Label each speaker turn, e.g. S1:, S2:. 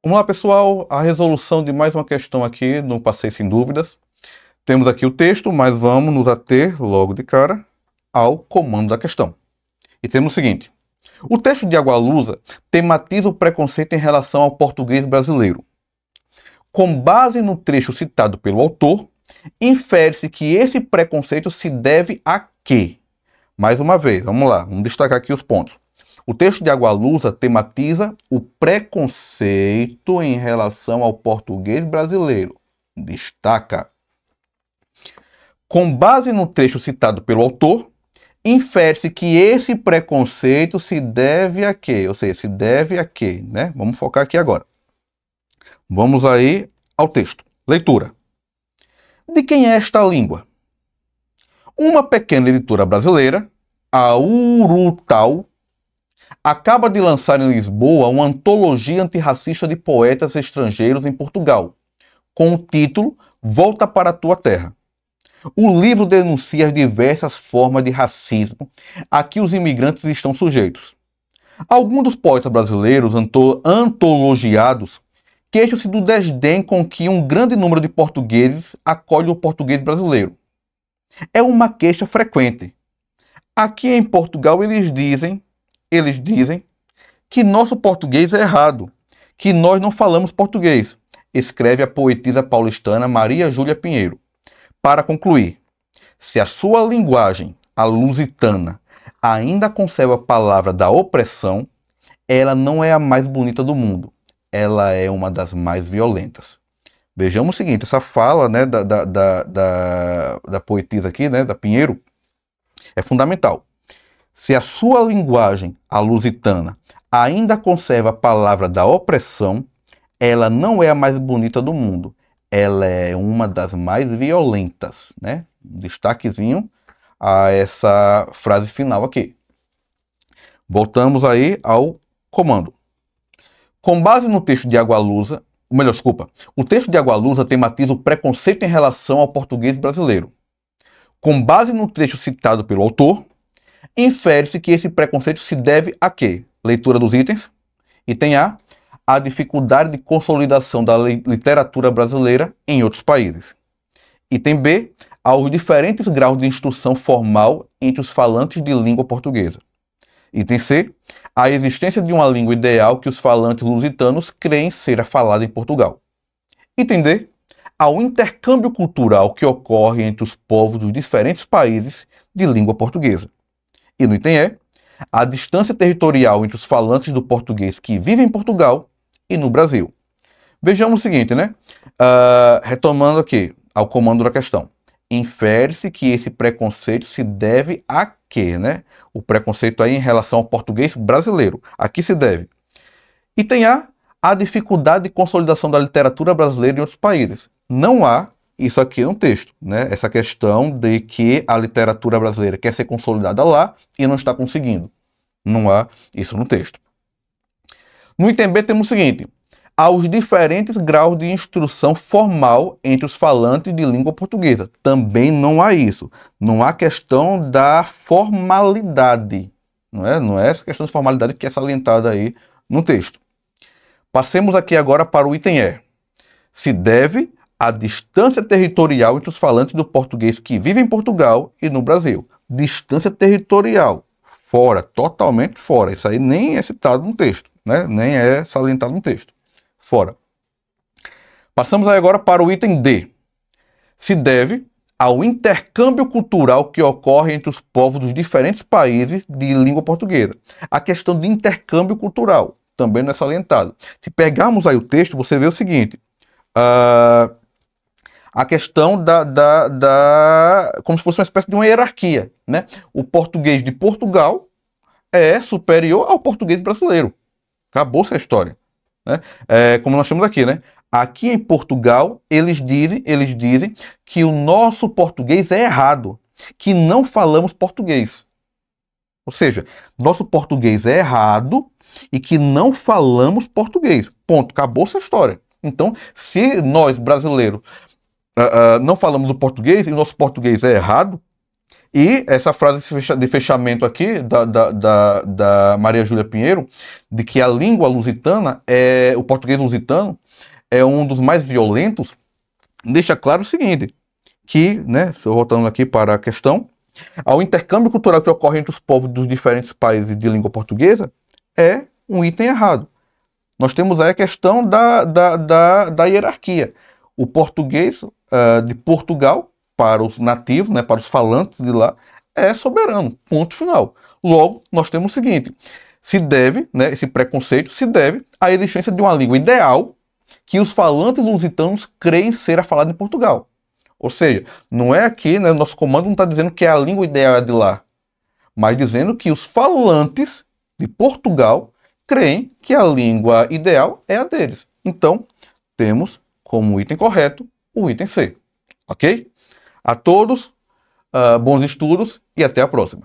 S1: Vamos lá, pessoal, a resolução de mais uma questão aqui no Passeio Sem Dúvidas. Temos aqui o texto, mas vamos nos ater logo de cara ao comando da questão. E temos o seguinte: o texto de Agualusa tematiza o preconceito em relação ao português brasileiro. Com base no trecho citado pelo autor, infere-se que esse preconceito se deve a quê? Mais uma vez, vamos lá, vamos destacar aqui os pontos. O texto de Agualusa tematiza o preconceito em relação ao português brasileiro. Destaca. Com base no trecho citado pelo autor, infere-se que esse preconceito se deve a quê? Ou seja, se deve a quê, né? Vamos focar aqui agora. Vamos aí ao texto. Leitura. De quem é esta língua? Uma pequena editora brasileira, a Urutau, acaba de lançar em Lisboa uma antologia antirracista de poetas estrangeiros em Portugal, com o título Volta para a Tua Terra. O livro denuncia as diversas formas de racismo a que os imigrantes estão sujeitos. Alguns dos poetas brasileiros antologiados queixam-se do desdém com que um grande número de portugueses acolhe o português brasileiro. É uma queixa frequente. Aqui em Portugal eles dizem que nosso português é errado, que nós não falamos português, escreve a poetisa paulistana Maria Júlia Pinheiro. Para concluir, se a sua linguagem, a lusitana, ainda conserva a palavra da opressão, ela não é a mais bonita do mundo, ela é uma das mais violentas. Vejamos o seguinte, essa fala, né, da poetisa aqui, né, da Pinheiro, é fundamental. Se a sua linguagem, a lusitana, ainda conserva a palavra da opressão, ela não é a mais bonita do mundo. Ela é uma das mais violentas, né? Um destaquezinho a essa frase final aqui. Voltamos aí ao comando. Com base no texto de Agualusa, o texto de Agualusa tematiza o preconceito em relação ao português brasileiro. Com base no trecho citado pelo autor, infere-se que esse preconceito se deve a quê? Leitura dos itens. Item A, a dificuldade de consolidação da literatura brasileira em outros países. Item B, aos diferentes graus de instrução formal entre os falantes de língua portuguesa. Item C, a existência de uma língua ideal que os falantes lusitanos creem ser a falada em Portugal. Item D, ao intercâmbio cultural que ocorre entre os povos dos diferentes países de língua portuguesa. E no item E, a distância territorial entre os falantes do português que vivem em Portugal e no Brasil. Vejamos o seguinte, né? Retomando aqui ao comando da questão. Infere-se que esse preconceito se deve a quê, né? O preconceito aí em relação ao português brasileiro. Aqui se deve. Item A dificuldade de consolidação da literatura brasileira em outros países. Não há isso aqui no texto, né? Essa questão de que a literatura brasileira quer ser consolidada lá e não está conseguindo. Não há isso no texto. No item B temos o seguinte: aos diferentes graus de instrução formal entre os falantes de língua portuguesa. Também não há isso. Não há questão da formalidade. Não é essa questão de formalidade que é salientada aí no texto. Passemos aqui agora para o item E. Se deve à distância territorial entre os falantes do português que vivem em Portugal e no Brasil. Distância territorial. Fora, totalmente fora. Isso aí nem é citado no texto, né? Nem é salientado no texto. Fora. Passamos aí agora para o item D. Se deve ao intercâmbio cultural que ocorre entre os povos dos diferentes países de língua portuguesa. A questão de intercâmbio cultural também não é salientado. Se pegarmos aí o texto, você vê o seguinte: a questão como se fosse uma espécie de uma hierarquia, né? O português de Portugal é superior ao português brasileiro. Acabou-se a história, né? Como nós temos aqui, né? Aqui em Portugal, eles dizem que o nosso português é errado, que não falamos português. Ou seja, nosso português é errado e que não falamos português. Ponto. Acabou-se a história. Então, se nós, brasileiros, não falamos o português e o nosso português é errado, E essa frase de fechamento aqui da Maria Júlia Pinheiro, de que a língua lusitana, o português lusitano, é um dos mais violentos, deixa claro o seguinte, que, né, voltando aqui para a questão, ao intercâmbio cultural que ocorre entre os povos dos diferentes países de língua portuguesa, é um item errado. Nós temos aí a questão da hierarquia. O português de Portugal, para os nativos, né, para os falantes de lá, é soberano, ponto final. Logo, nós temos o seguinte, se deve, né, esse preconceito se deve à existência de uma língua ideal que os falantes lusitanos creem ser a falada em Portugal. Ou seja, não é aqui, né, o nosso comando não está dizendo que a língua ideal é de lá, mas dizendo que os falantes de Portugal creem que a língua ideal é a deles. Então, temos como item correto o item C. Ok? A todos, bons estudos e até a próxima.